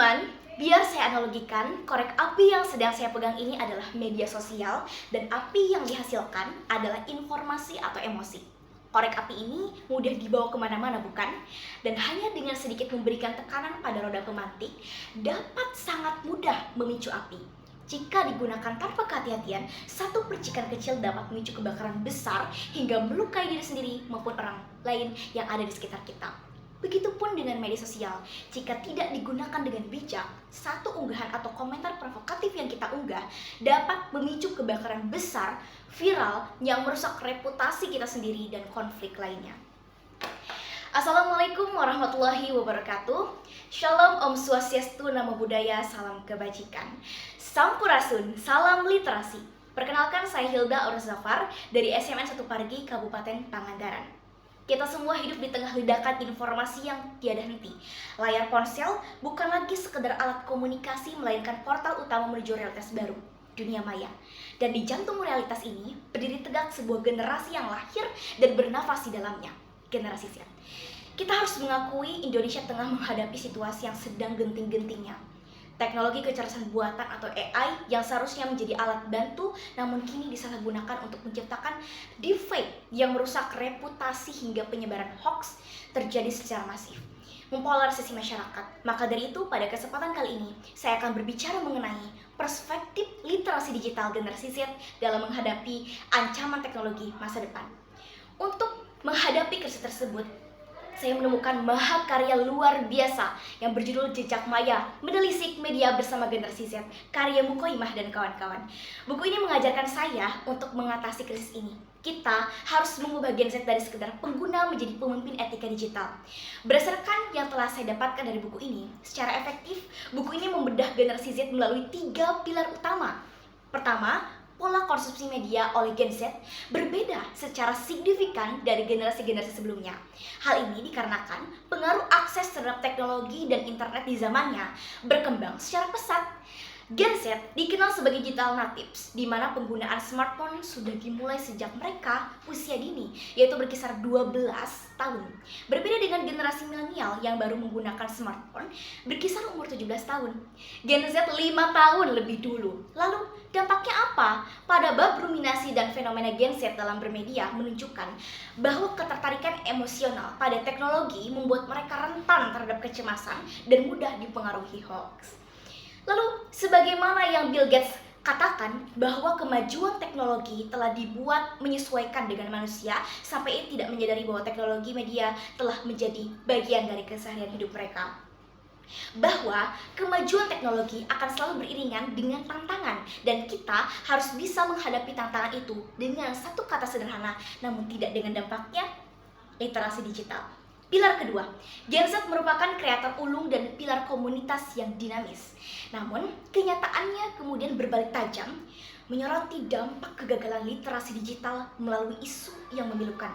Teman-teman, biar saya analogikan, korek api yang sedang saya pegang ini adalah media sosial dan api yang dihasilkan adalah informasi atau emosi. Korek api ini mudah dibawa kemana-mana bukan? Dan hanya dengan sedikit memberikan tekanan pada roda pemantik, dapat sangat mudah memicu api. Jika digunakan tanpa kehati-hatian, satu percikan kecil dapat memicu kebakaran besar hingga melukai diri sendiri maupun orang lain yang ada di sekitar kita. Begitupun dengan media sosial, jika tidak digunakan dengan bijak, satu unggahan atau komentar provokatif yang kita unggah dapat memicu kebakaran besar, viral, yang merusak reputasi kita sendiri dan konflik lainnya. Assalamualaikum warahmatullahi wabarakatuh. Shalom, Om Swastiastu, Namo Buddhaya, salam kebajikan. Sampurasun, salam literasi. Perkenalkan, saya Hilda Aurus Zafar dari SMN 1 Pargi, Kabupaten Pangandaran. Kita semua hidup di tengah ledakan informasi yang tiada henti. Layar ponsel bukan lagi sekedar alat komunikasi, melainkan portal utama menuju realitas baru, dunia maya. Dan di jantung realitas ini, berdiri tegak sebuah generasi yang lahir dan bernafas di dalamnya, generasi Z. Kita harus mengakui Indonesia tengah menghadapi situasi yang sedang genting-gentingnya. Teknologi kecerdasan buatan atau AI yang seharusnya menjadi alat bantu namun kini disalahgunakan untuk menciptakan deepfake yang merusak reputasi hingga penyebaran hoax terjadi secara masif, mempolarisasi masyarakat. Maka dari itu, pada kesempatan kali ini saya akan berbicara mengenai perspektif literasi digital generasi Z dalam menghadapi ancaman teknologi masa depan. Untuk menghadapi krisis tersebut, saya menemukan mahakarya luar biasa yang berjudul Jejak Maya, Menelisik Media Bersama Generasi Z, karya Mukoimah dan kawan-kawan. Buku ini mengajarkan saya untuk mengatasi krisis ini. Kita harus mengubah Gen Z dari sekedar pengguna menjadi pemimpin etika digital. Berdasarkan yang telah saya dapatkan dari buku ini, secara efektif, buku ini membedah generasi Z melalui 3 pilar utama. Pertama, pola konsumsi media oleh Gen Z berbeda secara signifikan dari generasi-generasi sebelumnya. Hal ini dikarenakan pengaruh akses terhadap teknologi dan internet di zamannya berkembang secara pesat. Gen Z dikenal sebagai digital natives, di mana penggunaan smartphone sudah dimulai sejak mereka usia dini, yaitu berkisar 12 tahun. Berbeda dengan generasi milenial yang baru menggunakan smartphone berkisar umur 17 tahun. Gen Z 5 tahun lebih dulu. Lalu dampaknya apa? Pada bab ruminasi dan fenomena Gen Z dalam bermedia menunjukkan bahwa ketertarikan emosional pada teknologi membuat mereka rentan terhadap kecemasan dan mudah dipengaruhi hoax. Lalu, sebagaimana yang Bill Gates katakan bahwa kemajuan teknologi telah dibuat menyesuaikan dengan manusia sampai tidak menyadari bahwa teknologi media telah menjadi bagian dari keseharian hidup mereka. Bahwa kemajuan teknologi akan selalu beriringan dengan tantangan dan kita harus bisa menghadapi tantangan itu dengan satu kata sederhana namun tidak dengan dampaknya, literasi digital. Pilar kedua, Gen Z merupakan kreator ulung dan pilar komunitas yang dinamis. Namun, kenyataannya kemudian berbalik tajam, menyoroti dampak kegagalan literasi digital melalui isu yang memilukan.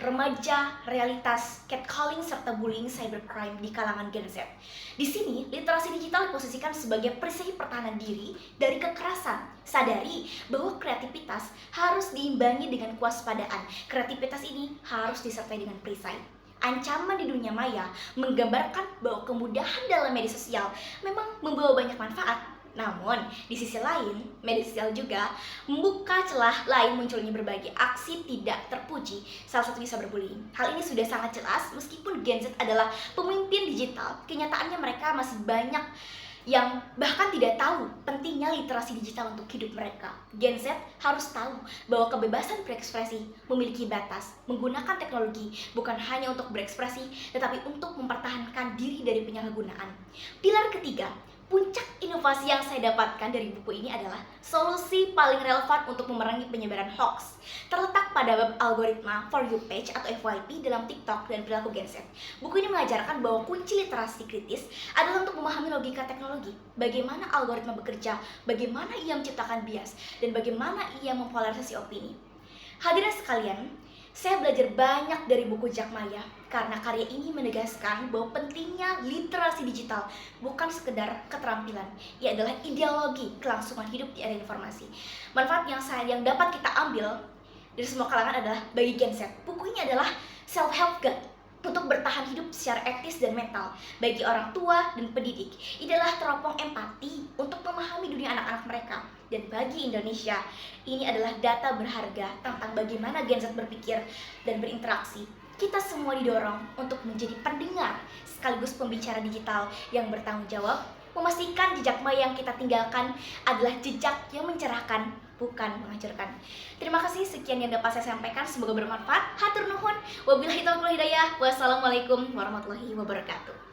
Remaja, realitas, catcalling, serta bullying cybercrime di kalangan Gen Z. Di sini, literasi digital diposisikan sebagai perisai pertahanan diri dari kekerasan. Sadari bahwa kreativitas harus diimbangi dengan kewaspadaan. Kreativitas ini harus disertai dengan perisai. Ancaman di dunia maya menggambarkan bahwa kemudahan dalam media sosial memang membawa banyak manfaat. Namun, di sisi lain, media sosial juga membuka celah lain munculnya berbagai aksi tidak terpuji, salah satu cyberbullying. Hal ini sudah sangat jelas meskipun Gen Z adalah pemimpin digital, kenyataannya mereka masih banyak yang bahkan tidak tahu pentingnya literasi digital untuk hidup mereka. Gen Z harus tahu bahwa kebebasan berekspresi memiliki batas. Menggunakan teknologi bukan hanya untuk berekspresi, tetapi untuk mempertahankan diri dari penyalahgunaan. Pilar ketiga, puncak inovasi yang saya dapatkan dari buku ini adalah solusi paling relevan untuk memerangi penyebaran hoax. Terletak pada bab algoritma For You page atau FYP dalam TikTok dan perilaku Gen Z. Buku ini mengajarkan bahwa kunci literasi kritis adalah untuk memahami logika teknologi, bagaimana algoritma bekerja, bagaimana ia menciptakan bias, dan bagaimana ia mempolarisasi opini. Hadirin sekalian, saya belajar banyak dari buku Jejak Maya karena karya ini menegaskan bahwa pentingnya literasi digital bukan sekedar keterampilan, ia adalah ideologi kelangsungan hidup di era informasi. Manfaat yang dapat kita ambil dari semua kalangan adalah bagi Gen Z. Buku ini adalah self-help guide untuk bertahan hidup secara etis dan mental bagi orang tua dan pendidik. Ini adalah teropong empati untuk memahami dunia anak-anak mereka. Dan bagi Indonesia, ini adalah data berharga tentang bagaimana Gen Z berpikir dan berinteraksi. Kita semua didorong untuk menjadi pendengar sekaligus pembicara digital yang bertanggung jawab, memastikan jejak maya yang kita tinggalkan adalah jejak yang mencerahkan, bukan menghancurkan. Terima kasih, sekian yang dapat saya sampaikan, semoga bermanfaat. Hatur nuhun, wabillahi taufiq wal hidayah. Wassalamualaikum warahmatullahi wabarakatuh.